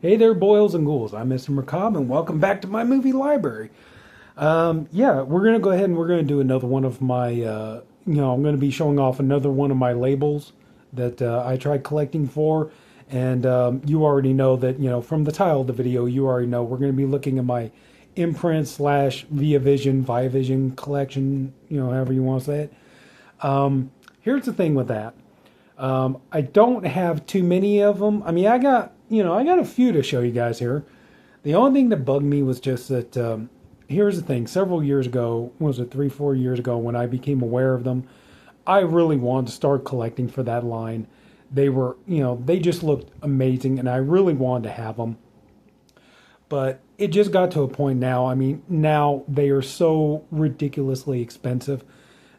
Hey there, boils and ghouls. I'm Mr. Macabre, and welcome back to my movie library. Yeah, we're gonna go ahead and we're gonna do another one of my, I'm gonna be showing off another one of my labels that I tried collecting for, and you already know that, from the title of the video, you already know we're gonna be looking at my Imprint slash Viavision collection, however you want to say it. Here's the thing with that. I don't have too many of them. I mean, I got a few to show you guys here. The only thing that bugged me was just that, here's the thing. Several years ago, what was it, 3-4 years ago, when I became aware of them, I really wanted to start collecting for that line. They were, they just looked amazing, and I really wanted to have them. But it just got to a point now. I mean, now they are so ridiculously expensive.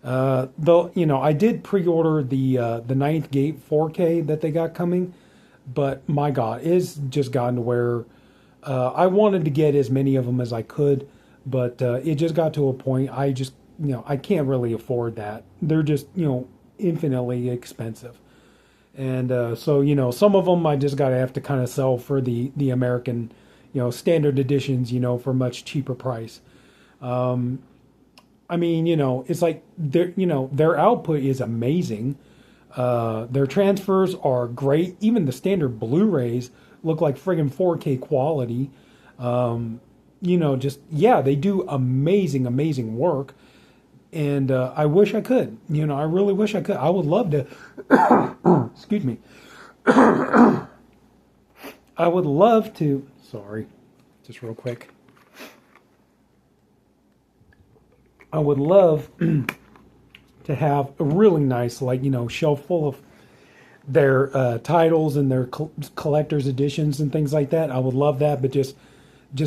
Though, I did pre-order the Ninth Gate 4K that they got coming, but my God, it's just gotten to where I wanted to get as many of them as I could, but it just got to a point I just, I can't really afford that. They're just, infinitely expensive. And so, some of them I just got to have to kind of sell for the American, standard editions, for a much cheaper price. I mean, it's like their output is amazing. Their transfers are great. Even the standard Blu-rays look like friggin' 4K quality. They do amazing work. And I wish I could. I really wish I could. I would love to. Excuse me. I would love to. Sorry, just real quick. I would love to have a really nice, shelf full of their titles and their collector's editions and things like that. I would love that, but just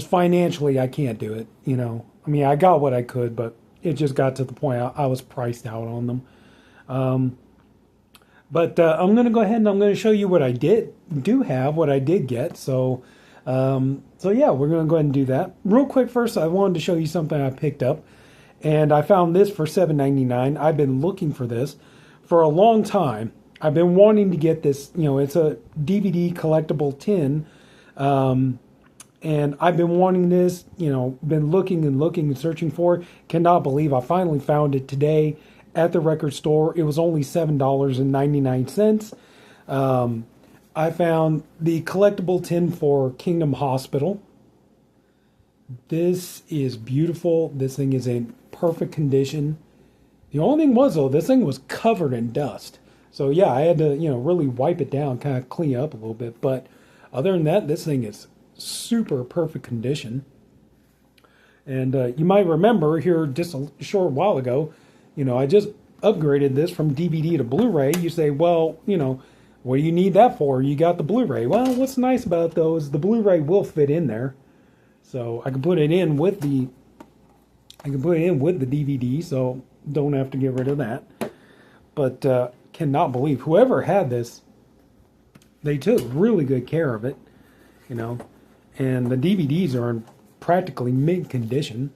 financially, I can't do it. I mean, I got what I could, but it just got to the point I was priced out on them. But I'm going to go ahead and I'm going to show you what I did get. So yeah, we're going to go ahead and do that real quick. First, I wanted to show you something I picked up. And I found this for $7.99. I've been looking for this for a long time. I've been wanting to get this. It's a DVD collectible tin. And I've been wanting this, been looking and searching for it. Cannot believe I finally found it today at the record store. It was only $7.99. I found the collectible tin for Kingdom Hospital. This is beautiful. This thing is in perfect condition. The only thing was, though, this thing was covered in dust. So yeah, I had to, really wipe it down, kind of clean it up a little bit. But other than that, this thing is super perfect condition. And you might remember here just a short while ago, I just upgraded this from DVD to Blu-ray. You say, well, what do you need that for? You got the Blu-ray. Well, what's nice about those, the Blu-ray will fit in there. So I can put it in with the DVD, so don't have to get rid of that. But cannot believe whoever had this, they took really good care of it, and the DVDs are in practically mint condition.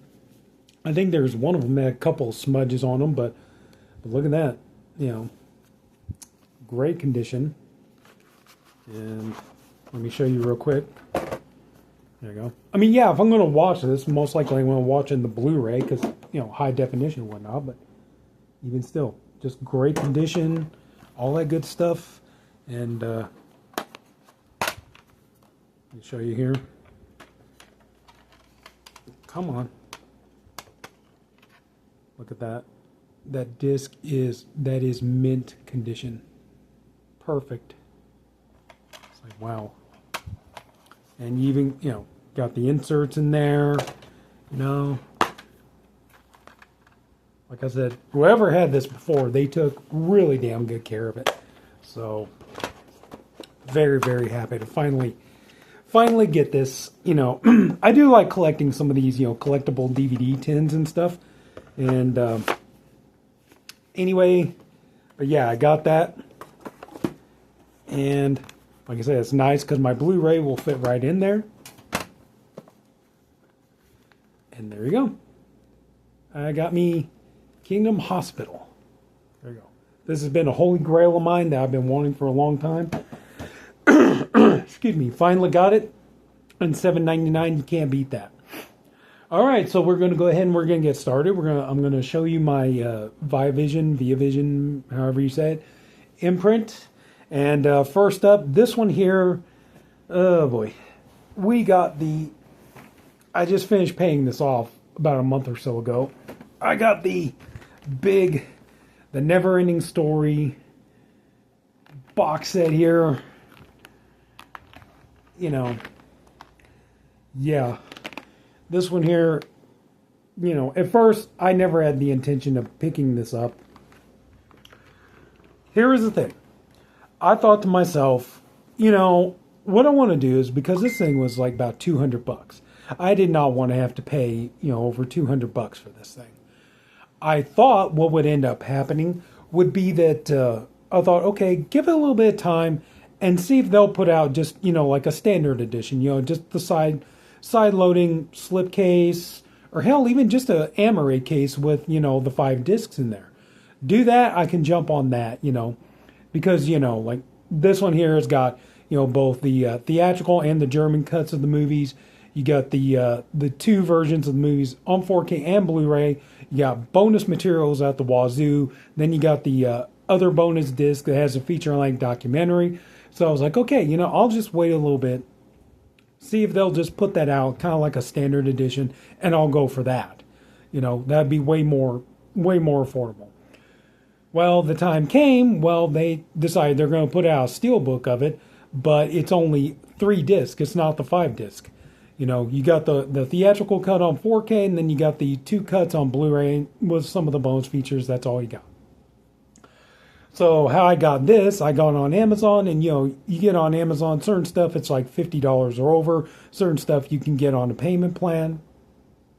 I think there's one of them that had a couple of smudges on them, but look at that, great condition. And let me show you real quick. There you go. I mean, yeah, if I'm going to watch this, most likely I'm going to watch it in the Blu-ray because, high definition and whatnot. But even still, just great condition, all that good stuff. And let me show you here. Come on. Look at that. That disc is mint condition. Perfect. It's like, wow. And you even, got the inserts in there, Like I said, whoever had this before, they took really damn good care of it. So, very, very happy to finally get this, I do like collecting some of these, collectible DVD tins and stuff. And, anyway, but yeah, I got that. And like I said, it's nice because my Blu-ray will fit right in there. And there you go. I got me Kingdom Hospital. There you go. This has been a holy grail of mine that I've been wanting for a long time. Excuse me. Finally got it. and $7.99. You can't beat that. All right, so we're going to go ahead and we're going to get started. I'm going to show you my Viavision, however you say it, Imprint. And first up, this one here. Oh boy, we got the. I just finished paying this off about a month or so ago. I got the Never-Ending Story box set here. You know, yeah. This one here, you know, at first I never had the intention of picking this up. Here is the thing. I thought to myself, you know, what I want to do is, because this thing was like about $200. I did not want to have to pay, you know, over $200 for this thing. I thought what would end up happening would be that I thought, okay, give it a little bit of time and see if they'll put out just, you know, like a standard edition, you know, just the side loading slip case, or hell, even just a Amaray case with, you know, the 5 discs in there. Do that, I can jump on that, you know, because, you know, like this one here has got, you know, both the theatrical and the German cuts of the movies. You got the 2 versions of the movies on 4K and Blu-ray. You got bonus materials at the wazoo. Then you got the other bonus disc that has a feature-length documentary. So I was like, okay, you know, I'll just wait a little bit. See if they'll just put that out, kind of like a standard edition, and I'll go for that. You know, that'd be way more affordable. Well, the time came, well, they decided they're going to put out a steelbook of it, but it's only 3 discs. It's not the 5 disc. You know, you got the theatrical cut on 4K, and then you got the 2 cuts on Blu-ray with some of the bonus features. That's all you got. So how I got this, I got it on Amazon, and you know, you get on Amazon, certain stuff it's like $50 or over, certain stuff you can get on a payment plan,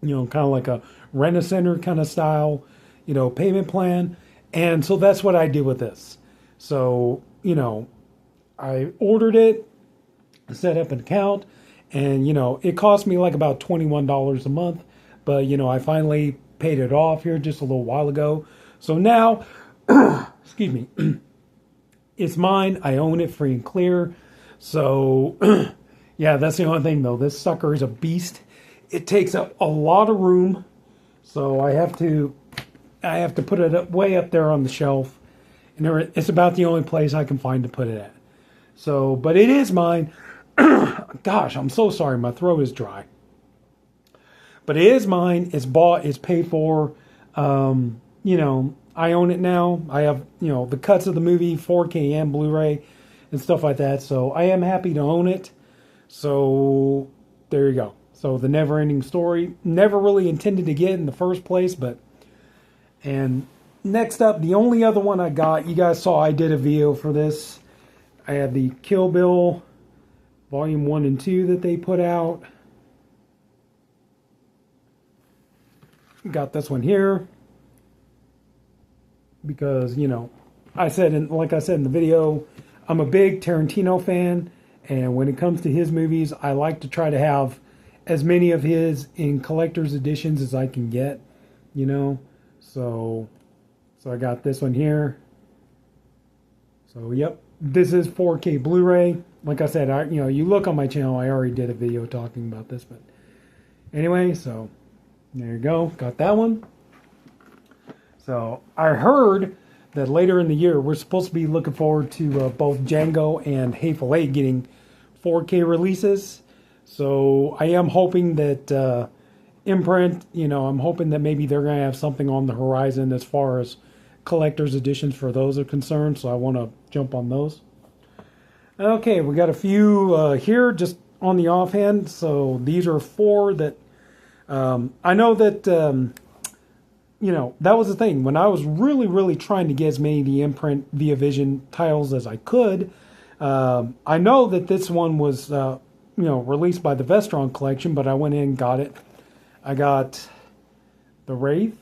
you know, kind of like a Rent-A-Center kind of style, you know, payment plan. And so that's what I did with this. So, you know, I ordered it, set up an account, and, you know, it cost me like about $21 a month, but, you know, I finally paid it off here just a little while ago. So now, excuse me, it's mine. I own it free and clear. So, yeah, that's the only thing, though. This sucker is a beast. It takes up a lot of room, so I have to put it up, way up there on the shelf, and it's about the only place I can find to put it at. So, but it is mine. Gosh, I'm so sorry. My throat is dry. But it is mine. It's bought. It's paid for. You know, I own it now. I have, you know, the cuts of the movie, 4K and Blu-ray and stuff like that. So I am happy to own it. So there you go. So the Never-Ending Story. Never really intended to get in the first place, but... And next up, the only other one I got, you guys saw I did a video for this. I had the Kill Bill Volume 1 and 2 that they put out. Got this one here. Because, you know, like I said in the video, I'm a big Tarantino fan. And when it comes to his movies, I like to try to have as many of his in collector's editions as I can get, you know. So I got this one here. So, yep, this is 4K Blu-ray. Like I said, you know, you look on my channel, I already did a video talking about this. But anyway, so there you go. Got that one. So I heard that later in the year, we're supposed to be looking forward to both Django and Hateful Eight getting 4K releases. So I am hoping that Imprint, you know, I'm hoping that maybe they're going to have something on the horizon as far as collector's editions for those are concerned. So I want to jump on those. Okay, we got a few here just on the offhand. So these are 4 that I know that, you know, that was the thing. When I was really trying to get as many of the Imprint Viavision titles as I could, I know that this one was, you know, released by the Vestron Collection, but I went in and got it. I got The Wraith,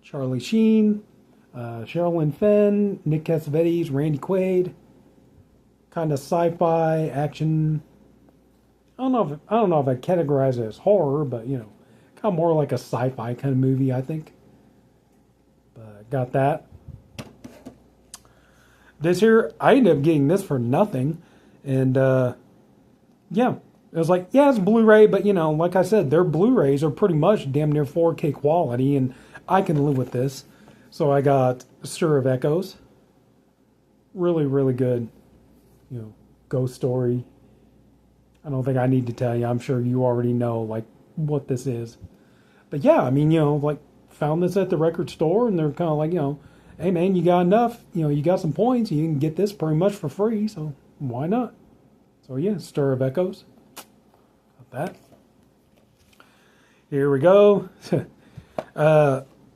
Charlie Sheen, Sherilyn Fenn, Nick Cassavetes, Randy Quaid. Kind of sci-fi action. I don't know if I categorize it as horror, but you know, kind of more like a sci-fi kind of movie, I think. But got that. This here, I ended up getting this for nothing, and yeah, It was like, yeah, it's Blu-ray, but like I said, their Blu-rays are pretty much damn near 4K quality, and I can live with this. So I got Stir of Echoes. Really, really good. Ghost story. I don't think I need to tell you. I'm sure you already know like what this is. But yeah, I mean, like found this at the record store, and they're kind of like, hey man, you got enough. You got some points. You can get this pretty much for free. So why not? So yeah, Stir of Echoes. That. Here we go.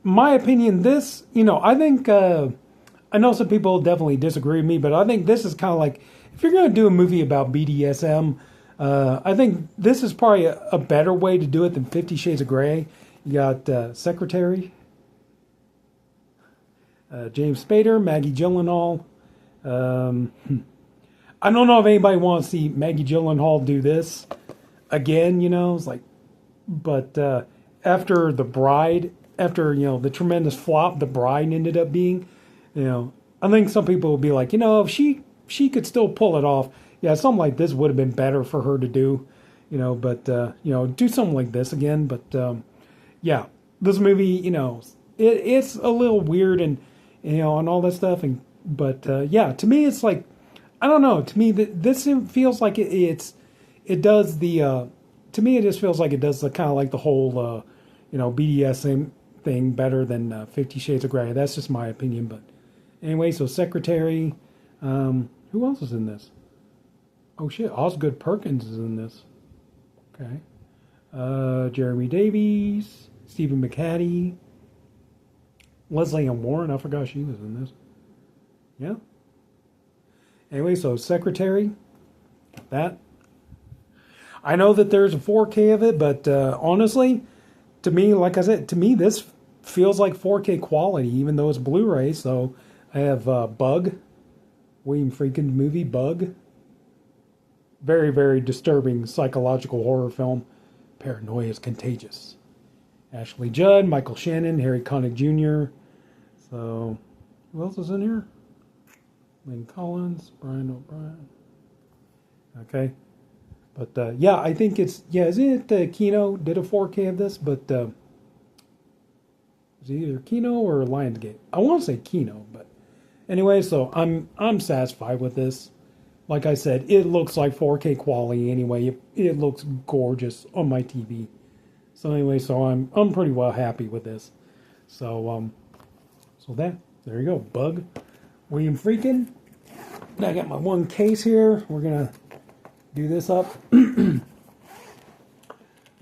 My opinion, this, I think, I know some people definitely disagree with me, but I think this is kind of like, if you're going to do a movie about BDSM, I think this is probably a better way to do it than 50 Shades of Grey. You got Secretary, James Spader, Maggie Gyllenhaal. I don't know if anybody wants to see Maggie Gyllenhaal do this again, it's like, but after The Bride, after, the tremendous flop The Bride ended up being, I think some people will be like, if she could still pull it off, yeah, something like this would have been better for her to do, but, do something like this again. But, yeah, this movie, it's a little weird and, and all that stuff. But yeah, to me, it's like, I don't know, to me, this feels like it does the, to me, it just feels like it does the kind of like the whole, BDSM thing better than 50 Shades of Grey. That's just my opinion. But anyway, so Secretary, who else is in this? Oh shit, Osgood Perkins is in this. Okay. Jeremy Davies, Stephen McHattie, Leslie Ann Warren, I forgot she was in this. Yeah. Anyway, so Secretary, that. I know that there's a 4K of it, but honestly, to me, like I said, to me this feels like 4K quality, even though it's Blu-ray. So I have Bug, William Friedkin movie, Bug. Very, very disturbing psychological horror film. Paranoia is Contagious. Ashley Judd, Michael Shannon, Harry Connick Jr. So, who else is in here? Lynn Collins, Brian O'Brien. Okay. But, yeah, I think it's, isn't it Kino did a 4K of this? But, it's either Kino or Lionsgate. I want to say Kino, but anyway, so I'm satisfied with this. Like I said, it looks like 4K quality anyway. It looks gorgeous on my TV. So anyway, so I'm pretty well happy with this. So, there you go. Bug, William Friedkin. Now I got my one case here. We're going to do this up. Got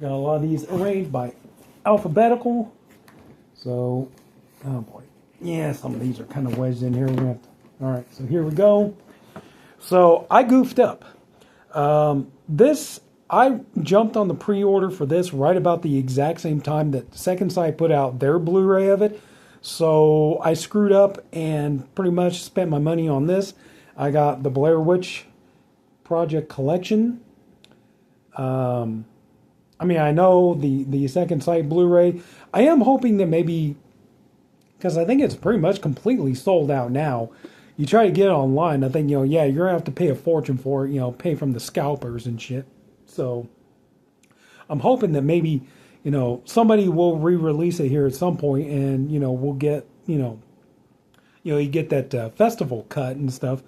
a lot of these arranged by alphabetical. So, oh boy. Yeah, some of these are kind of wedged in here. All right, so here we go. So I goofed up. I jumped on the pre-order for this right about the exact same time that Second Sight put out their Blu-ray of it. So I screwed up and pretty much spent my money on this. I got the Blair Witch Project Collection. I mean, I know the Second Sight Blu-ray. I am hoping that maybe, because I think it's pretty much completely sold out now. You try to get it online, I think, you're going to have to pay a fortune for it, pay from the scalpers and shit. So I'm hoping that maybe, somebody will re-release it here at some point and, we'll get, you get that festival cut and stuff,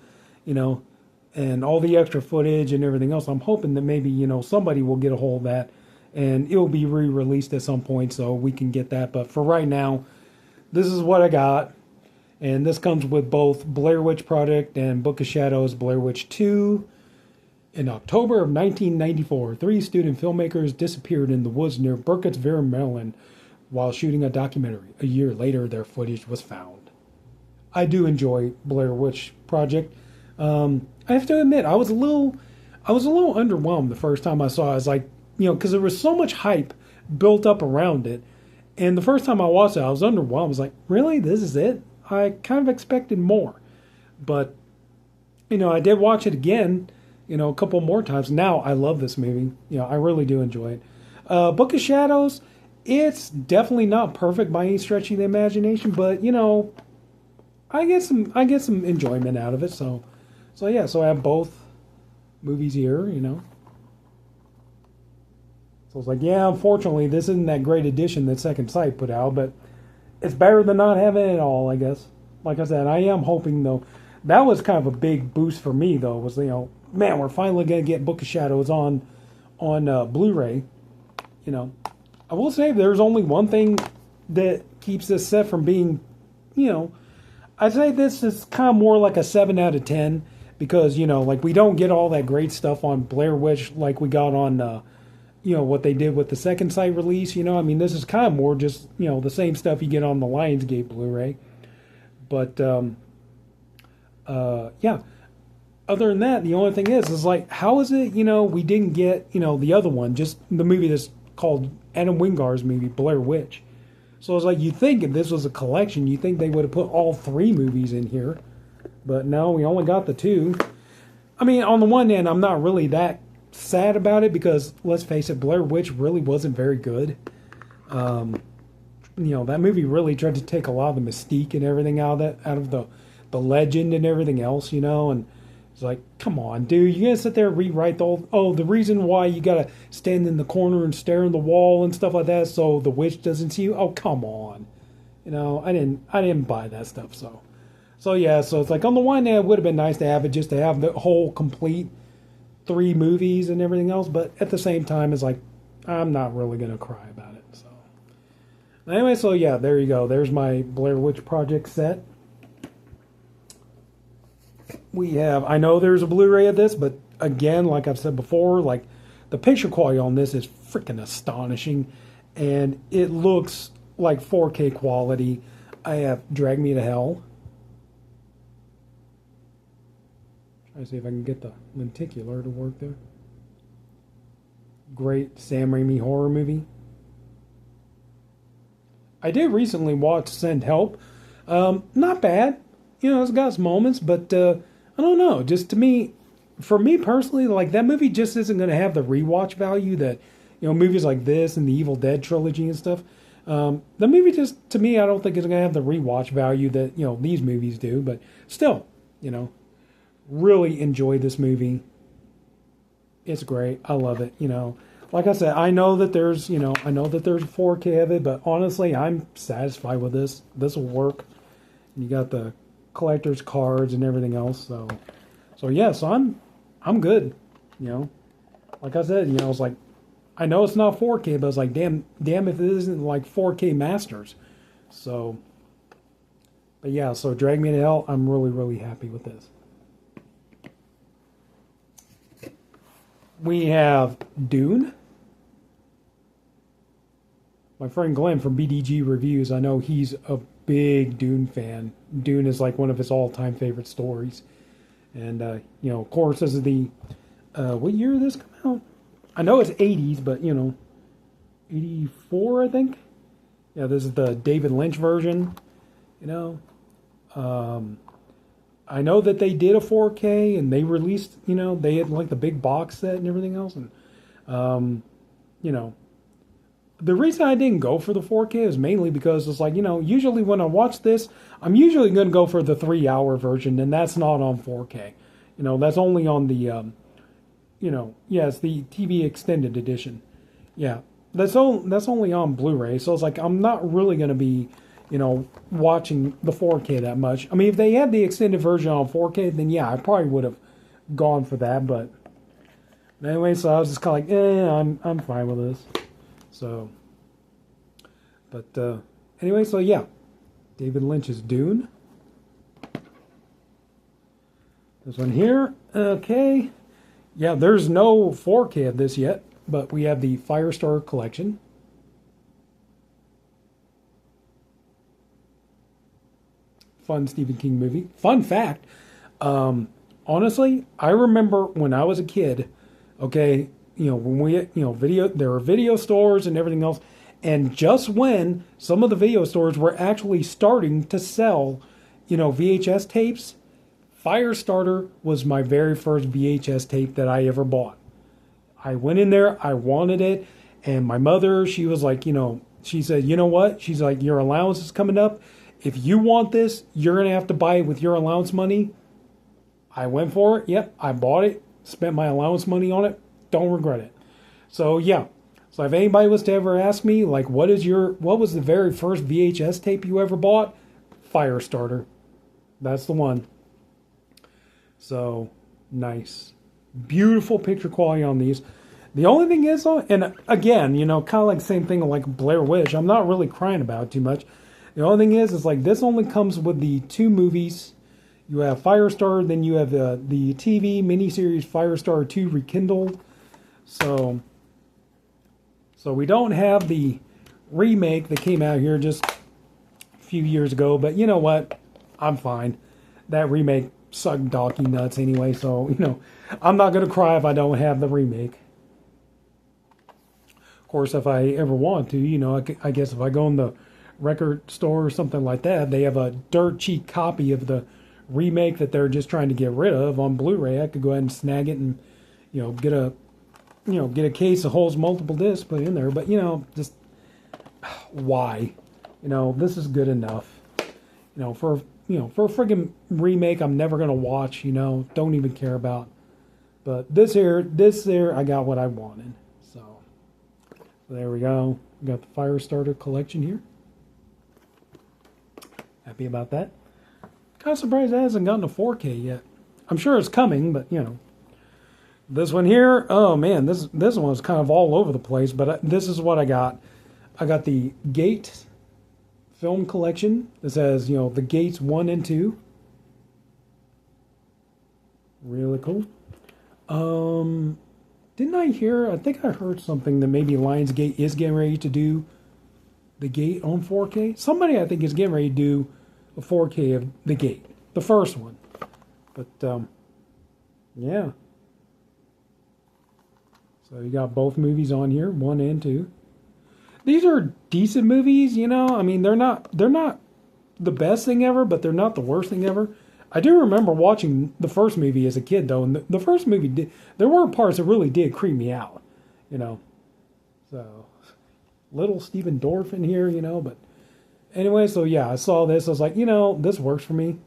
and all the extra footage and everything else. I'm hoping that maybe, somebody will get a hold of that and it will be re-released at some point so we can get that. But for right now, this is what I got. And this comes with both Blair Witch Project and Book of Shadows Blair Witch 2. In October of 1994, 3 student filmmakers disappeared in the woods near Burkittsville, Maryland, while shooting a documentary. A year later, their footage was found. I do enjoy Blair Witch Project. I have to admit, I was a little underwhelmed the first time I saw it. I was like, because there was so much hype built up around it. And the first time I watched it, I was underwhelmed. I was like, really? This is it? I kind of expected more. But, I did watch it again, a couple more times. Now I love this movie. I really do enjoy it. Book of Shadows, it's definitely not perfect by any stretch of the imagination, but, I get some enjoyment out of it. So I have both movies here, So it's like, yeah, unfortunately, this isn't that great edition that Second Sight put out, but it's better than not having it at all, I guess. Like I said, I am hoping, though, that was kind of a big boost for me, though, was, man, we're finally going to get Book of Shadows on Blu-ray. You know, I will say there's only one thing that keeps this set from being, I'd say this is kind of more like a 7 out of 10 because, like we don't get all that great stuff on Blair Witch like we got on, what they did with the Second Sight release. I mean, this is kind of more just, the same stuff you get on the Lionsgate Blu-ray. But, yeah. Other than that, the only thing is like, how is it, we didn't get, the other one, just the movie that's called Adam Wingard's movie, Blair Witch. So it's like, you think if this was a collection, you think they would have put all 3 movies in here. But no, we only got the 2. I mean, on the one hand, I'm not really that sad about it because, let's face it, Blair Witch really wasn't very good. That movie really tried to take a lot of the mystique and everything out of the legend and everything else, and it's like, come on, dude, you gotta sit there and rewrite the reason why you gotta stand in the corner and stare in the wall and stuff like that so the witch doesn't see you. Oh, come on. I didn't buy that stuff, so yeah, so it's like on the one hand it would have been nice to have it just to have the whole complete 3 movies and everything else, but at the same time it's like I'm not really gonna cry about it. So anyway, so yeah, there you go. There's my Blair Witch Project set. I know there's a Blu-ray of this, but again, like I've said before, like the picture quality on this is freaking astonishing, and it looks like 4K quality. I have Drag Me to Hell. Try to see if I can get the lenticular to work there. Great Sam Raimi horror movie. I did recently watch Send Help. Not bad. It's got its moments, but I don't know. Just for me personally, like that movie just isn't going to have the rewatch value that, movies like this and the Evil Dead trilogy and stuff. The movie just, to me, I don't think it's going to have the rewatch value that, these movies do. But still, really enjoyed this movie. It's great. I love it. Like I said, I know that there's, there's 4K of it, but honestly, I'm satisfied with this. This will work. And you got the collector's cards and everything else. So yeah, so I'm good. Like I said, it's like, I know it's not 4K, but it's like, damn if it isn't like 4K masters. So, but yeah, so Drag Me to Hell, I'm really, really happy with this. We have Dune. My friend Glenn from BDG Reviews, I know he's a big Dune fan. Dune is like one of his all-time favorite stories. And, of course, this is the, what year did this come out? I know it's 80s, but, 84, I think. Yeah, this is the David Lynch version, I know that they did a 4K and they released, they had like the big box set and everything else. And, the reason I didn't go for the 4K is mainly because it's like, usually when I watch this, I'm usually going to go for the 3-hour version, and that's not on 4K. That's only on the, it's the TV extended edition. Yeah, that's only on Blu-ray, so it's like I'm not really going to be, watching the 4K that much. I mean, if they had the extended version on 4K, then yeah, I probably would have gone for that. But anyway, so I was just kind of like, I'm fine with this. So, but anyway, so yeah, David Lynch's Dune. This one here, okay. Yeah, there's no 4K of this yet, but we have the Firestar Collection. Fun Stephen King movie. Fun fact, honestly, I remember when I was a kid, okay, when we, there were video stores and everything else, and just when some of the video stores were actually starting to sell, VHS tapes, Firestarter was my very first VHS tape that I ever bought. I went in there, I wanted it, and my mother, she was like, she said, you know what? She's like, your allowance is coming up. If you want this, you're going to have to buy it with your allowance money. I went for it. Yep, I bought it, spent my allowance money on it. Don't regret it. So, yeah, So if anybody was to ever ask me, like, what was the very first VHS tape you ever bought? Firestarter. That's the one. So, nice. Beautiful picture quality on these. The only thing is, and again, you know, kind of like the same thing like Blair Witch, I'm not really crying about it too much. The only thing is like this only comes with the 2 movies. You have Firestar, then you have the TV miniseries Firestar 2 Rekindled. So we don't have the remake that came out here just a few years ago, but you know what? I'm fine. That remake sucked donkey nuts anyway, so, you know, I'm not going to cry if I don't have the remake. Of course, if I ever want to, you know, I guess if I go in the record store or something like that, they have a dirt cheap copy of the remake that they're just trying to get rid of on Blu-ray. I could go ahead and snag it and, you know, get a case that holds multiple discs, put it in there. But, you know, just why? You know, this is good enough. You know, for a friggin' remake I'm never going to watch, you know, don't even care about. But this here, I got what I wanted. So there we go. We got the Firestarter collection here. Happy about that. Kind of surprised it hasn't gotten a 4K yet. I'm sure it's coming, but, you know. This one here, oh man, this one's kind of all over the place, but this is what I got. I got the Gate film collection. This has, you know, the Gates 1 and 2. Really cool. Didn't I hear, I think I heard something that maybe Lionsgate is getting ready to do the Gate on 4K. Somebody, I think, is getting ready to do a 4K of the Gate, the first one. But, yeah. So you got both movies on here, 1 and 2. These are decent movies, you know. I mean, they're not the best thing ever, but they're not the worst thing ever. I do remember watching the first movie as a kid, though, and the first movie there were parts that really did creep me out, you know. So, little Stephen Dorff in here, you know, but anyway, so yeah, I saw this. I was like, you know, this works for me.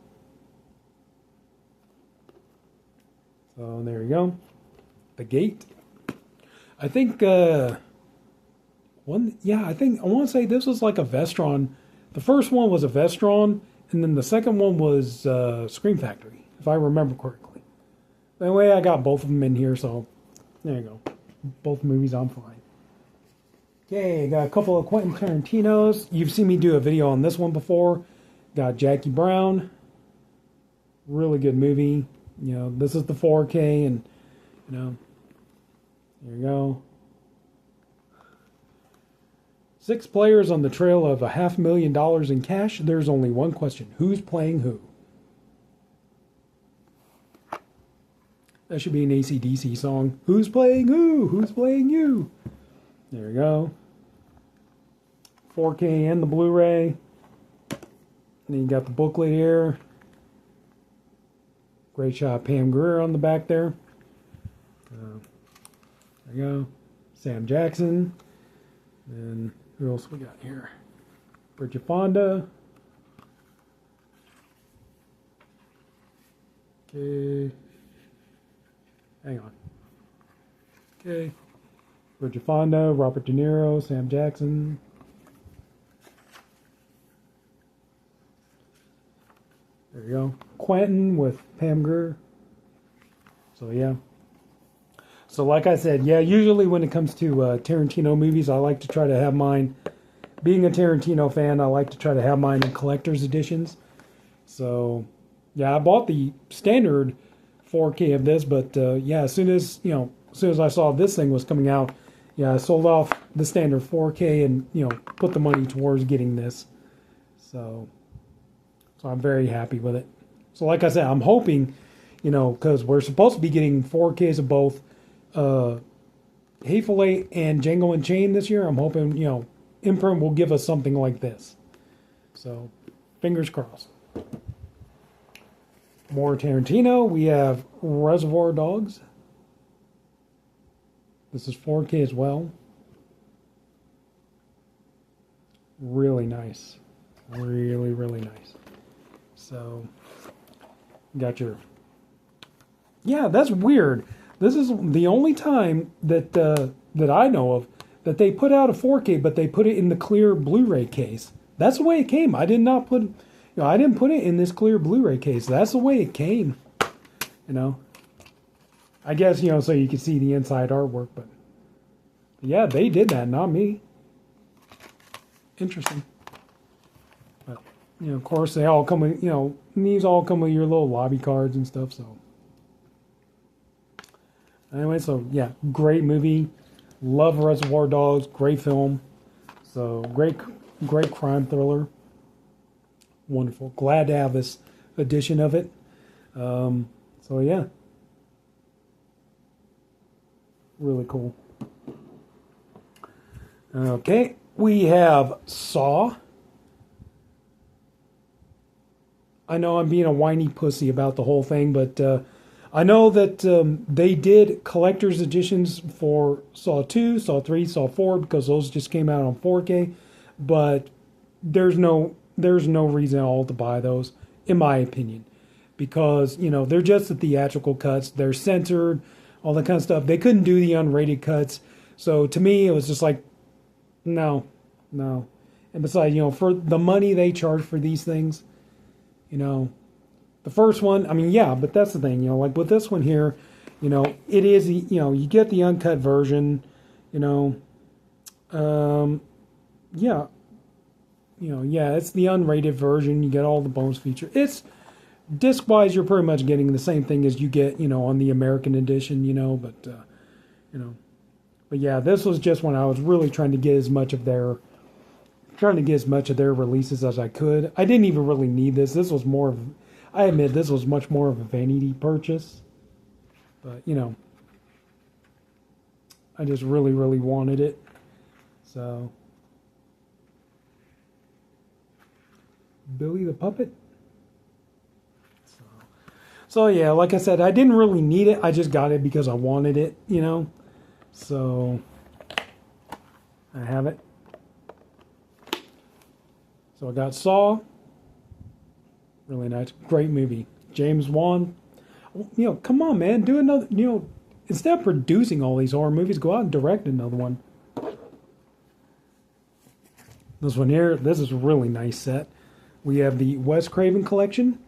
So there you go. The Gate. I think I want to say this was like a Vestron. The first one was a Vestron, and then the second one was Scream Factory, if I remember correctly. Anyway, I got both of them in here, so there you go. Both movies, I'm fine. Okay, got a couple of Quentin Tarantino's. You've seen me do a video on this one before. Got Jackie Brown. Really good movie. You know, this is the 4K, and, you know, there you go. 6 players on the trail of $500,000 in cash. There's only one question. Who's playing who? That should be an AC/DC song. Who's playing who? Who's playing you? There you go. 4K and the Blu-ray. And then you got the booklet here. Great shot of Pam Grier on the back there. There you go. Sam Jackson. And who else we got here? Bridget Fonda. Okay. Hang on. Okay. Bridget Fonda, Robert De Niro, Sam Jackson. There you go. Quentin with Pam Grier. So, yeah. So, like I said, yeah, usually when it comes to Tarantino movies, I like to try to have mine, being a Tarantino fan, I like to try to have mine in collector's editions. So, yeah, I bought the standard 4K of this, but yeah, as soon as I saw this thing was coming out, yeah, I sold off the standard 4K and, you know, put the money towards getting this. So I'm very happy with it. So like I said, I'm hoping, you know, because we're supposed to be getting 4Ks of both Hateful Eight and Django Unchained this year. I'm hoping, you know, Imprint will give us something like this. So, fingers crossed. More Tarantino. We have Reservoir Dogs. This is 4K as well. Really nice. Really, really nice. So, got your... Yeah, that's weird. This is the only time that that I know of that they put out a 4K, but they put it in the clear Blu-ray case. That's the way it came. I did not put, I didn't put it in this clear Blu-ray case. That's the way it came. I guess, so you can see the inside artwork, but yeah, they did that, not me. Interesting. But, of course, they all come with, these all come with your little lobby cards and stuff, so. Anyway, so yeah, great movie. Love Reservoir Dogs, great film. So, great crime thriller. Wonderful. Glad to have this edition of it. So, yeah. Really cool. Okay, we have Saw. I know I'm being a whiny pussy about the whole thing, but I know that they did collector's editions for Saw 2, Saw 3, Saw 4, because those just came out on 4K, but there's no reason at all to buy those, in my opinion, because, they're just the theatrical cuts, they're censored, all that kind of stuff. They couldn't do the unrated cuts, so to me, it was just like, no. And besides, for the money they charge for these things, the first one, I mean, yeah, but that's the thing, like with this one here, it is, you get the uncut version, yeah, yeah, it's the unrated version. You get all the bonus feature. It's disc-wise, you're pretty much getting the same thing as you get, on the American edition, but yeah, this was just when I was really trying to get as much of their releases as I could. I didn't even really need this. This was more of, I admit, this was much more of a vanity purchase. But, I just really, really wanted it. So, Billy the Puppet. So yeah, like I said, I didn't really need it. I just got it because I wanted it, So, I have it. So I got Saw. Really nice. Great movie. James Wan. Come on, man. Do another, instead of producing all these horror movies, go out and direct another one. This one here, this is a really nice set. We have the Wes Craven collection.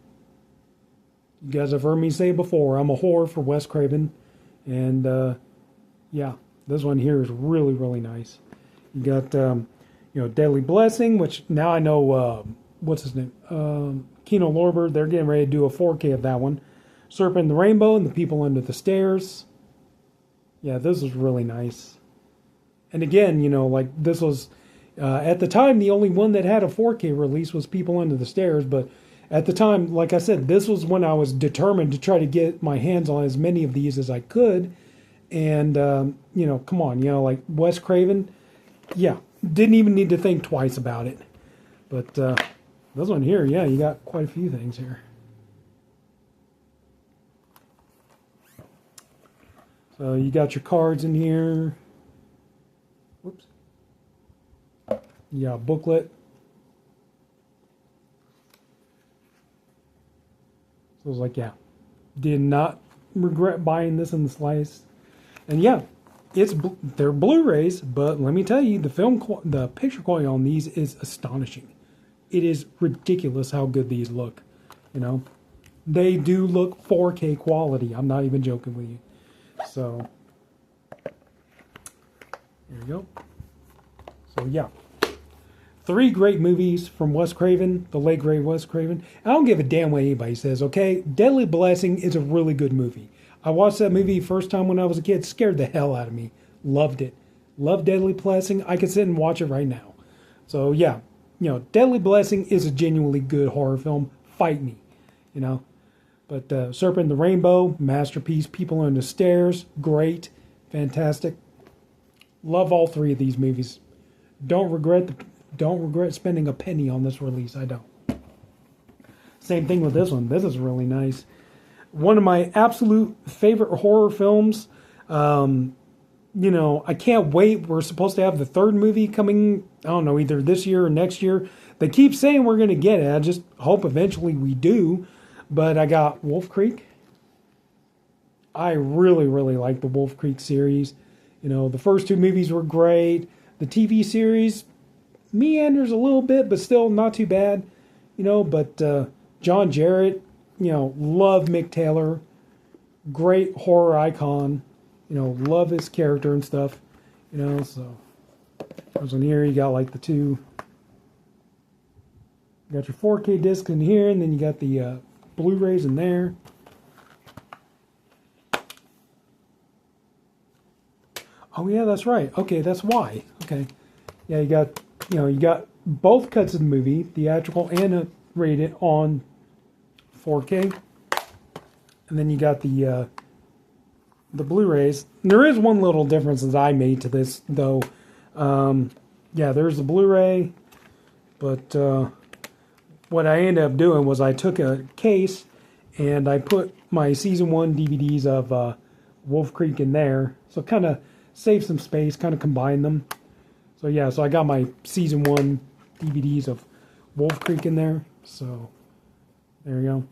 You guys have heard me say before, I'm a whore for Wes Craven. And, yeah, this one here is really, really nice. You got, Deadly Blessing, which now I know, what's his name? Kino Lorber. They're getting ready to do a 4K of that one. Serpent and the Rainbow and The People Under the Stairs. Yeah, this was really nice. And again, like this was, at the time, the only one that had a 4K release was People Under the Stairs. But at the time, like I said, this was when I was determined to try to get my hands on as many of these as I could. And, come on, like Wes Craven, yeah, didn't even need to think twice about it. But this one here, yeah, you got quite a few things here. So you got your cards in here. Whoops. You got a booklet. So I was like, yeah, did not regret buying this in the slice. And yeah, they're Blu-rays, but let me tell you, the picture quality on these is astonishing. It is ridiculous how good these look. They do look 4K quality. I'm not even joking with you. So, there you go. So yeah, 3 great movies from Wes Craven, the late great Wes Craven. I don't give a damn what anybody says, okay? Deadly Blessing is a really good movie. I watched that movie first time when I was a kid. Scared the hell out of me. Loved it. Loved Deadly Blessing. I could sit and watch it right now. So yeah, Deadly Blessing is a genuinely good horror film. Fight me, But Serpent and the Rainbow, masterpiece. People Under the Stairs, great, fantastic. Love all 3 of these movies. Don't regret spending a penny on this release. I don't. Same thing with this one. This is really nice. One of my absolute favorite horror films. I can't wait. We're supposed to have the 3rd movie coming, I don't know, either this year or next year. They keep saying we're going to get it. I just hope eventually we do. But I got Wolf Creek. I really, really like the Wolf Creek series. You know, the first two movies were great. The TV series meanders a little bit, but still not too bad. You know, but John Jarrett, you know, love Mick Taylor, great horror icon. You know, love his character and stuff. You know, so there's one here. You got like the two. You got your 4K disc in here, and then you got the Blu-rays in there. Oh yeah, that's right. Okay, that's why. Okay, yeah, you got both cuts of the movie, theatrical and rated on 4K, and then you got the Blu-rays. And there is one little difference that I made to this, though. Yeah, there's the Blu-ray, but what I ended up doing was I took a case and I put my season 1 DVDs of Wolf Creek in there, so kind of save some space, kind of combine them. So yeah, so I got my season 1 DVDs of Wolf Creek in there. So there you go.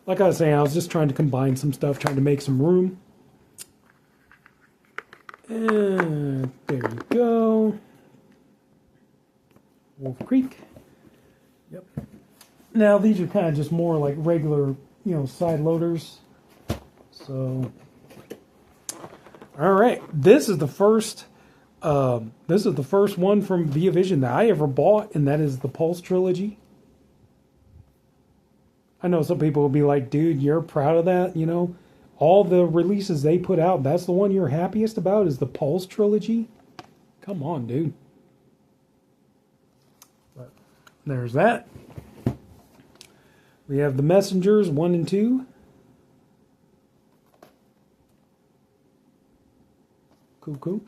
Like I was saying, I was just trying to combine some stuff, trying to make some room. And there you go. Wolf Creek. Yep. Now these are kind of just more like regular, you know, side loaders. So all right, this is the first one from Via Vision that I ever bought, and that is the Pulse trilogy. I know some people will be like, dude, you're proud of that, you know? All the releases they put out, that's the one you're happiest about, is the Pulse trilogy? Come on, dude. But there's that. We have The Messengers 1 and 2. Cool.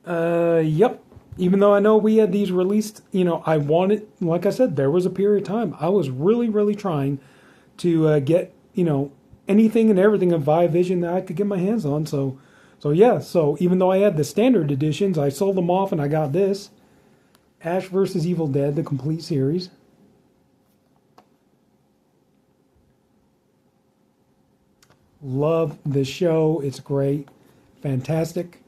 Yep. Even though I know we had these released, you know, I wanted, like I said, there was a period of time I was really trying to get, you know, anything and everything of Via Vision that I could get my hands on. So yeah. So even though I had the standard editions, I sold them off and I got this Ash vs. Evil Dead, the complete series. Love the show. It's great. Fantastic.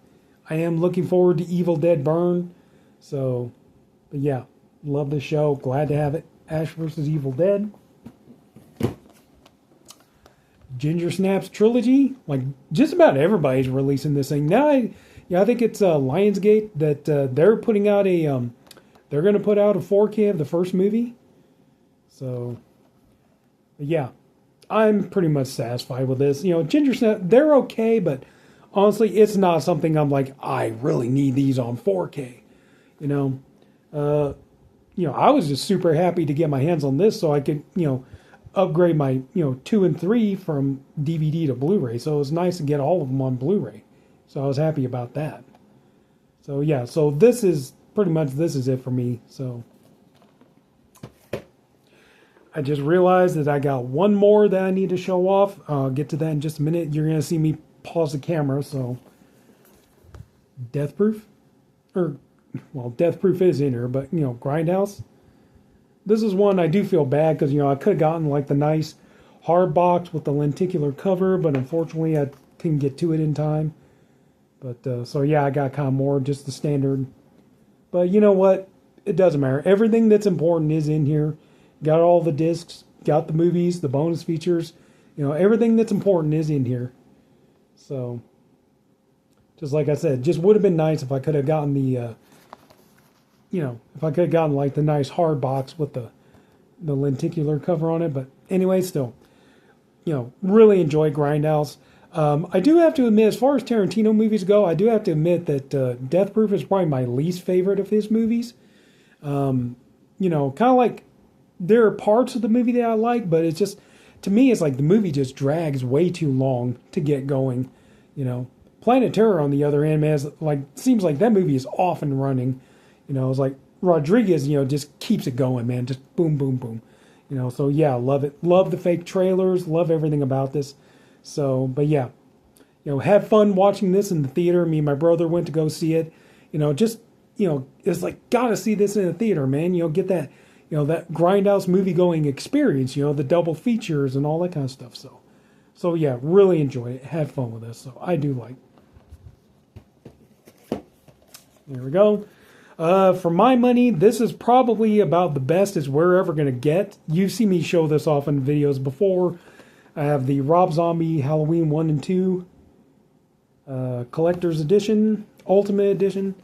I am looking forward to Evil Dead Burn. So, but yeah, love the show. Glad to have it. Ash vs. Evil Dead. Ginger Snaps trilogy. Like, just about everybody's releasing this thing. Now, I think it's Lionsgate that they're putting out they're going to put out a 4K of the first movie. So, yeah, I'm pretty much satisfied with this. You know, Ginger Snap, they're okay, but honestly, it's not something I'm like, I really need these on 4K. You know, I was just super happy to get my hands on this so I could, you know, upgrade my, 2 and 3 from DVD to Blu-ray. So it was nice to get all of them on Blu-ray. So I was happy about that. So yeah, so this is it for me. So I just realized that I got one more that I need to show off. I'll get to that in just a minute. You're going to see me pause the camera. So Death Proof, Death Proof is in here, but Grindhouse. This is one I do feel bad because I could have gotten like the nice hard box with the lenticular cover, but unfortunately I couldn't get to it in time. But so yeah, I got kind of more just the standard. But you know what? It doesn't matter. Everything that's important is in here. Got all the discs, got the movies, the bonus features. Everything that's important is in here. So, just like I said, just would have been nice if I could have gotten the, if I could have gotten like the nice hard box with the lenticular cover on it. But anyway, still, really enjoy Grindhouse. I do have to admit, as far as Tarantino movies go, I do have to admit that Death Proof is probably my least favorite of his movies. Kind of like there are parts of the movie that I like, but it's just, to me, it's like the movie just drags way too long to get going. Planet Terror, on the other hand, man, seems like that movie is off and running. It's like Rodriguez, just keeps it going, man. Just boom, boom, boom. So yeah, love it. Love the fake trailers. Love everything about this. So, but yeah, had fun watching this in the theater. Me and my brother went to go see it. It's like, gotta see this in a theater, man. Get that, that Grindhouse movie-going experience, the double features and all that kind of stuff. So yeah, really enjoyed it. Had fun with this. So I do like. There we go. For my money, this is probably about the best as we're ever going to get. You've seen me show this off in videos before. I have the Rob Zombie Halloween 1 and 2 Collector's Edition, Ultimate Edition.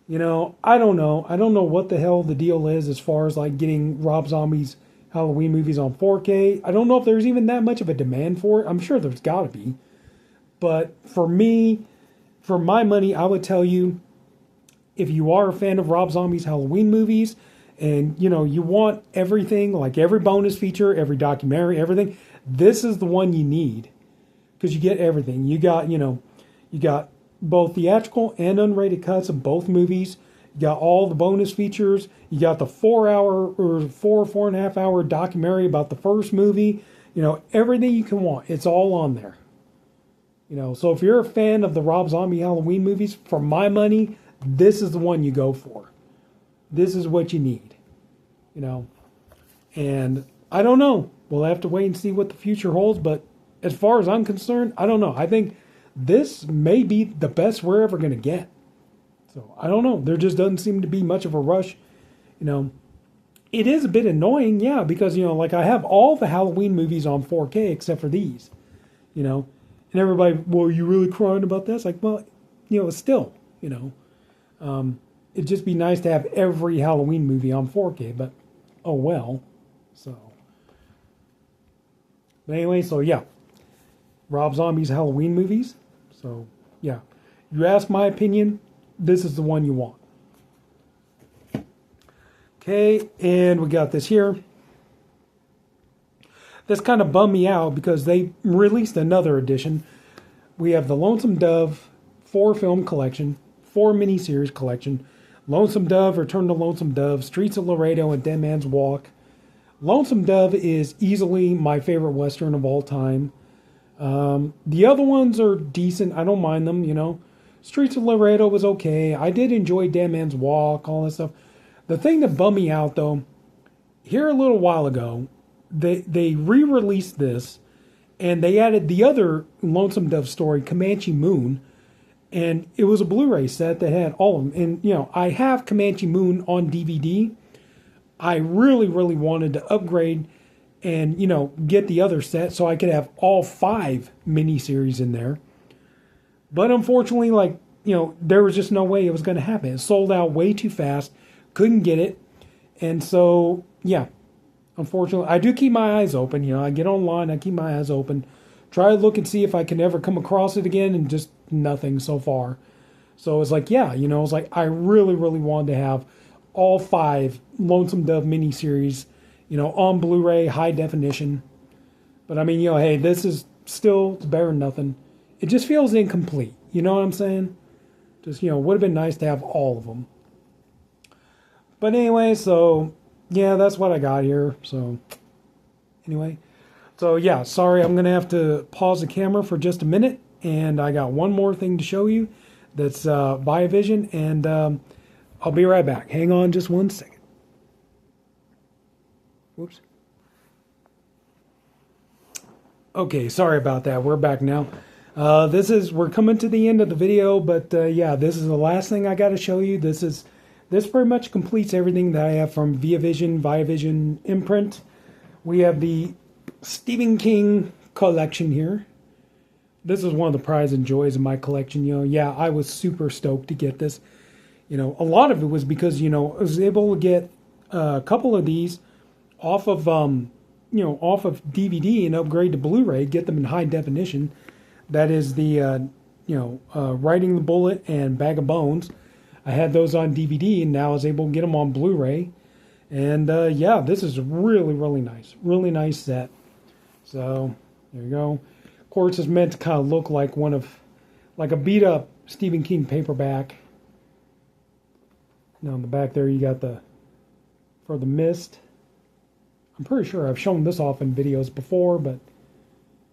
You know, I don't know. I don't know what the hell the deal is as far as like getting Rob Zombie's Halloween movies on 4K. I don't know if there's even that much of a demand for it. I'm sure there's got to be. But for me, for my money, I would tell you, if you are a fan of Rob Zombie's Halloween movies and, you know, you want everything, like every bonus feature, every documentary, everything, this is the one you need. Because you get everything. You got, you know, you got both theatrical and unrated cuts of both movies. You got all the bonus features. You got the 4 and a half hour documentary about the first movie. You know, everything you can want. It's all on there. You know, so if you're a fan of the Rob Zombie Halloween movies, for my money, this is the one you go for. This is what you need. You know, and I don't know. We'll have to wait and see what the future holds. But as far as I'm concerned, I don't know. I think this may be the best we're ever going to get. So I don't know. There just doesn't seem to be much of a rush. You know, it is a bit annoying, yeah, because, you know, like I have all the Halloween movies on 4K except for these, you know, and everybody, well, are you really crying about this? Like, well, you know, still, you know, it'd just be nice to have every Halloween movie on 4K, but oh well. So, but anyway, so yeah, Rob Zombie's Halloween movies. So yeah, you ask my opinion, this is the one you want. Okay, and we got this here. This kind of bummed me out because they released another edition. We have the Lonesome Dove 4-film collection, 4 miniseries collection. Lonesome Dove, Return to Lonesome Dove, Streets of Laredo, and Dead Man's Walk. Lonesome Dove is easily my favorite Western of all time. The other ones are decent. I don't mind them, you know. Streets of Laredo was okay. I did enjoy Dead Man's Walk, all that stuff. The thing that bummed me out, though, here a little while ago, they re-released this, and they added the other Lonesome Dove story, Comanche Moon, and it was a Blu-ray set that had all of them. And, you know, I have Comanche Moon on DVD. I really, really wanted to upgrade and, you know, get the other set so I could have all 5 miniseries in there. But unfortunately, like, you know, there was just no way it was going to happen. It sold out way too fast. Couldn't get it. And so, yeah, unfortunately, I do keep my eyes open. You know, I get online, I keep my eyes open. Try to look and see if I can ever come across it again, and just nothing so far. So it's like, yeah, you know, it's like I really, really wanted to have all 5 Lonesome Dove miniseries, you know, on Blu-ray, high definition. But I mean, you know, hey, this is still better than nothing. It just feels incomplete. You know what I'm saying? Just, you know, would have been nice to have all of them. But anyway, so, yeah, that's what I got here. So, anyway. So, yeah, sorry, I'm going to have to pause the camera for just a minute. And I got one more thing to show you that's Viavision. And I'll be right back. Hang on just one second. Whoops. Okay, sorry about that. We're back now. We're coming to the end of the video, but yeah, this is the last thing I got to show you. This pretty much completes everything that I have from Viavision, Imprint. We have the Stephen King collection here. This is one of the prides and joys of my collection. You know, yeah, I was super stoked to get this. You know, a lot of it was because, you know, I was able to get a couple of these off of, you know, off of DVD and upgrade to Blu-ray, get them in high definition. That is the, you know, Riding the Bullet and Bag of Bones. I had those on DVD, and now I was able to get them on Blu-ray. And, yeah, this is really, really nice. Really nice set. So, there you go. Of course, it's meant to kind of look like like a beat-up Stephen King paperback. Now, on the back there, you got for the Mist. I'm pretty sure I've shown this off in videos before, but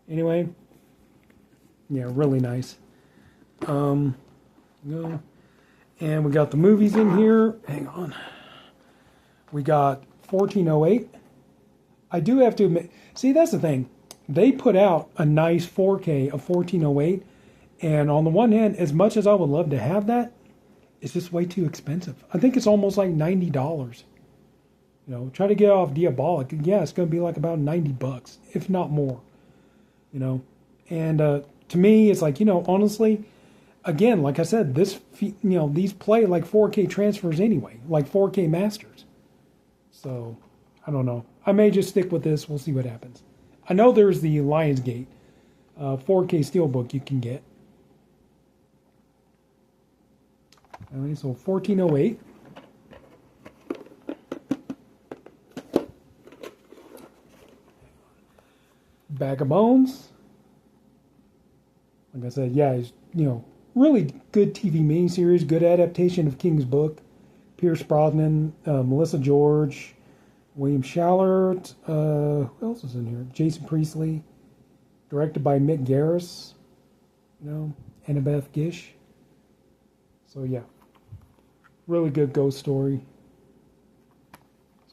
anyway. Yeah, really nice. Go. And we got the movies in here. Hang on. We got 1408. I do have to admit, see, that's the thing. They put out a nice 4K of 1408. And on the one hand, as much as I would love to have that, it's just way too expensive. I think it's almost like $90. Try to get off Diabolic. Yeah, it's going to be like about $90, if not more. And to me, it's like, honestly, again, like I said, these play like 4K transfers anyway, like 4K masters. So, I don't know. I may just stick with this. We'll see what happens. I know there's the Lionsgate 4K Steelbook you can get. All right, so 1408. Bag of Bones. Like I said, yeah, it's, really good TV miniseries, good adaptation of King's book. Pierce Brosnan, Melissa George, William Shallert, who else is in here? Jason Priestley, directed by Mick Garris, Annabeth Gish. So yeah, really good ghost story.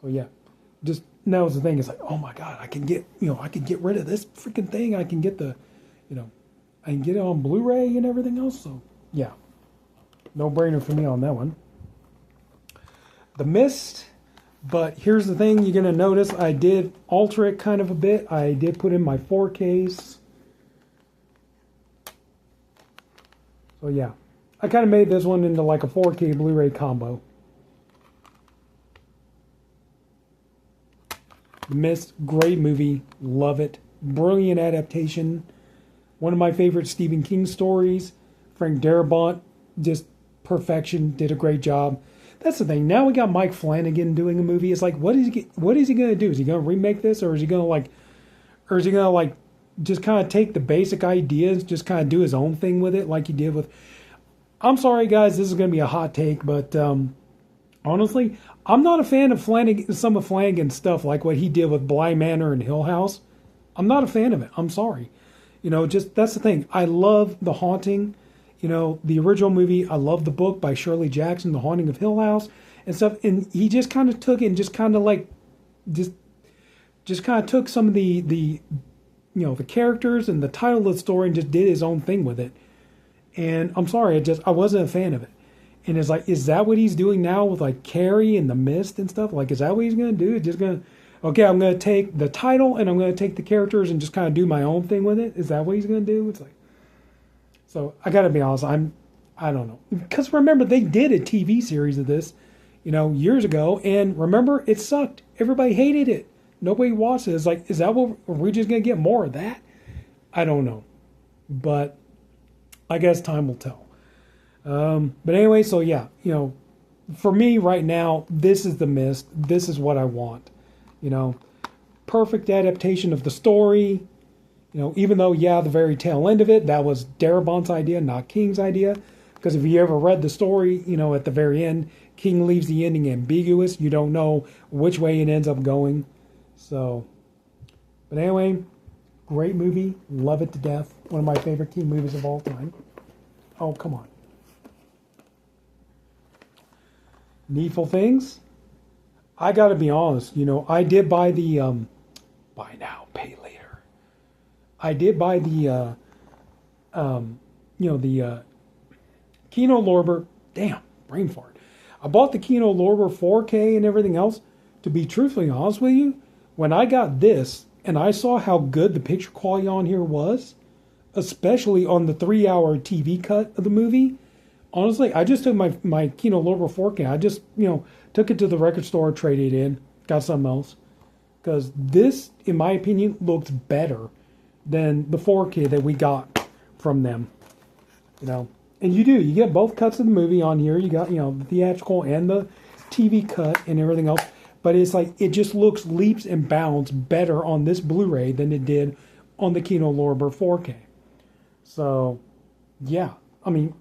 So yeah, just now the thing is like, oh my God, I can get rid of this freaking thing. I can get I can get it on Blu-ray and everything else. So yeah, no brainer for me on that one. The Mist. But here's the thing you're going to notice. I did alter it kind of a bit. I did put in my 4Ks. So yeah, I kind of made this one into like a 4K Blu-ray combo. The Mist, great movie. Love it. Brilliant adaptation. One of my favorite Stephen King stories. Frank Darabont, just perfection. Did a great job. That's the thing. Now we got Mike Flanagan doing a movie. It's like, what is he going to do? Is he going to remake this, or is he going to just kind of take the basic ideas, just kind of do his own thing with it, like he did with? I'm sorry, guys, this is going to be a hot take, but honestly, I'm not a fan of some of Flanagan's stuff, like what he did with Bly Manor and Hill House. I'm not a fan of it. I'm sorry. Just that's the thing. I love The Haunting. The original movie, I love the book by Shirley Jackson, The Haunting of Hill House and stuff. And he just kind of took it and just kind of like, just kind of took some of the characters and the title of the story and just did his own thing with it. And I'm sorry, I wasn't a fan of it. And it's like, is that what he's doing now with like Carrie and The Mist and stuff? Like, is that what he's going to do? Just going to, okay, I'm going to take the title and I'm going to take the characters and just kind of do my own thing with it. Is that what he's going to do? It's like, so I got to be honest, I don't know. Because remember, they did a TV series of this, years ago. And remember, it sucked. Everybody hated it. Nobody watched it. It's like, is that what, are we just going to get more of that? I don't know. But I guess time will tell. But anyway, so yeah, for me right now, this is The Mist. This is what I want. Perfect adaptation of the story. Even though, yeah, the very tail end of it, that was Darabont's idea, not King's idea. Because if you ever read the story, at the very end, King leaves the ending ambiguous. You don't know which way it ends up going. So, but anyway, great movie. Love it to death. One of my favorite King movies of all time. Oh, come on. Needful Things. I got to be honest, I did buy the buy now, pay later. I did buy the, Kino Lorber. Damn, brain fart. I bought the Kino Lorber 4K and everything else. To be truthfully honest with you, when I got this and I saw how good the picture quality on here was, especially on the 3-hour TV cut of the movie, honestly, I just took my Kino Lorber 4K. I just, took it to the record store, traded it in, got something else. Because this, in my opinion, looks better than the 4K that we got from them. And you get both cuts of the movie on here. You got, the theatrical and the TV cut and everything else. But it's like, it just looks leaps and bounds better on this Blu-ray than it did on the Kino Lorber 4K. So, yeah. I mean,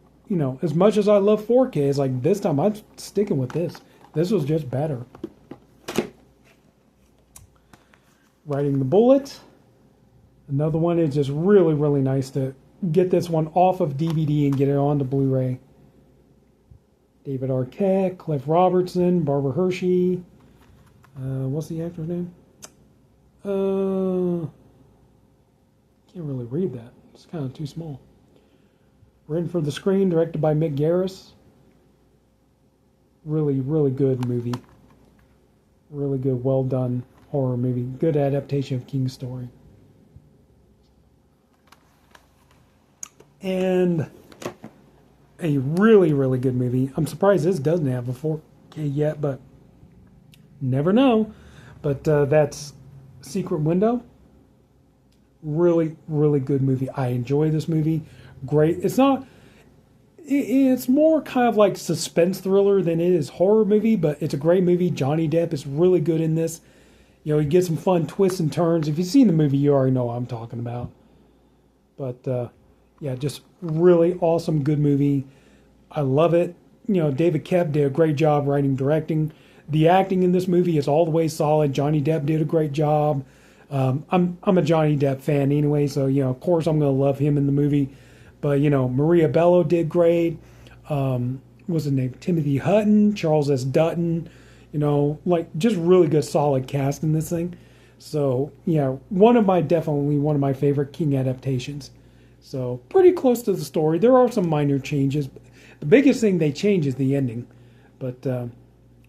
as much as I love 4K, it's like this time I'm sticking with this. This was just better. Riding the Bullet. Another one is just really, really nice to get this one off of DVD and get it onto Blu-ray. David Arquette, Cliff Robertson, Barbara Hershey. What's the actor's name? Can't really read that. It's kind of too small. Written for the screen, directed by Mick Garris. Really, really good movie. Really good, well done horror movie. Good adaptation of King's story. And a really, really good movie. I'm surprised this doesn't have a 4K yet, but never know. But that's Secret Window. Really, really good movie. I enjoy this movie. Great. It's not. It's more kind of like suspense thriller than it is horror movie, but it's a great movie. Johnny Depp is really good in this. You know, you get some fun twists and turns. If you've seen the movie, you already know what I'm talking about. But yeah, just really awesome, good movie. I love it. You know, David Koepp did a great job writing, directing. The acting in this movie is all the way solid. Johnny Depp did a great job. I'm a Johnny Depp fan anyway, so you know, of course, I'm going to love him in the movie. But you know, Maria Bello did great. What's his name? Timothy Hutton, Charles S. Dutton. You know, like just really good, solid cast in this thing. So yeah, definitely one of my favorite King adaptations. So pretty close to the story. There are some minor changes. The biggest thing they change is the ending. But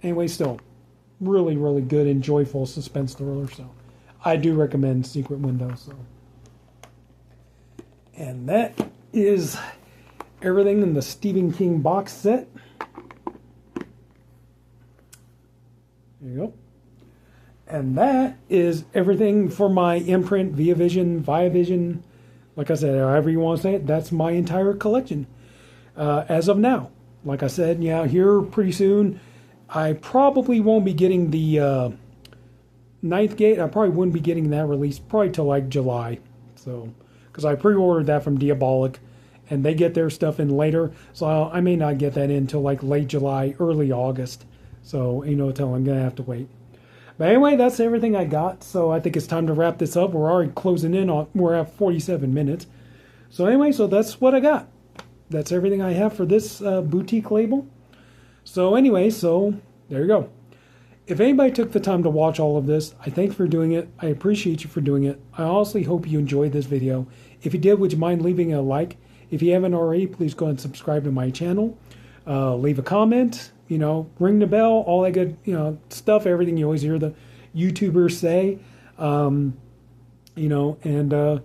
anyway, still really, really good and joyful suspense thriller. So I do recommend Secret Window. So, and that is everything in the Stephen King box set. There you go. And that is everything for my Imprint, Via Vision. Like I said, however you want to say it, that's my entire collection as of now. Like I said, yeah, here pretty soon, I probably won't be getting the Ninth Gate. I probably wouldn't be getting that released probably till like July. So, because I pre-ordered that from Diabolic, and they get their stuff in later, so I may not get that in until like late July, early August. So, you know, until I'm gonna have to wait. But anyway, that's everything I got. So I think it's time to wrap this up. We're already closing in on, we're at 47 minutes. So anyway, so that's what I got. That's everything I have for this boutique label. So anyway, so there you go. If anybody took the time to watch all of this, I thank you for doing it. I appreciate you for doing it. I honestly hope you enjoyed this video. If you did, would you mind leaving a like? If you haven't already, please go and subscribe to my channel. Leave a comment. You know, ring the bell, all that good, you know, stuff, everything you always hear the YouTubers say. You know, and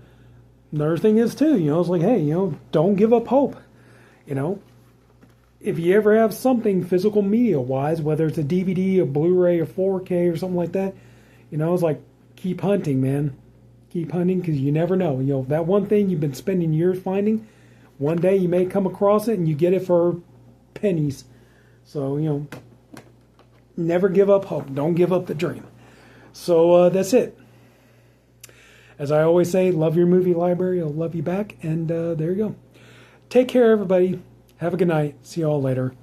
another thing is, too, you know, it's like, hey, you know, don't give up hope. You know, if you ever have something physical media-wise, whether it's a DVD, a Blu-ray, or 4K, or something like that, you know, it's like, keep hunting, man. Keep hunting, because you never know. You know, that one thing you've been spending years finding, one day you may come across it, and you get it for pennies. So, you know, never give up hope. Don't give up the dream. So, that's it. As I always say, love your movie library. I'll love you back. And there you go. Take care, everybody. Have a good night. See you all later.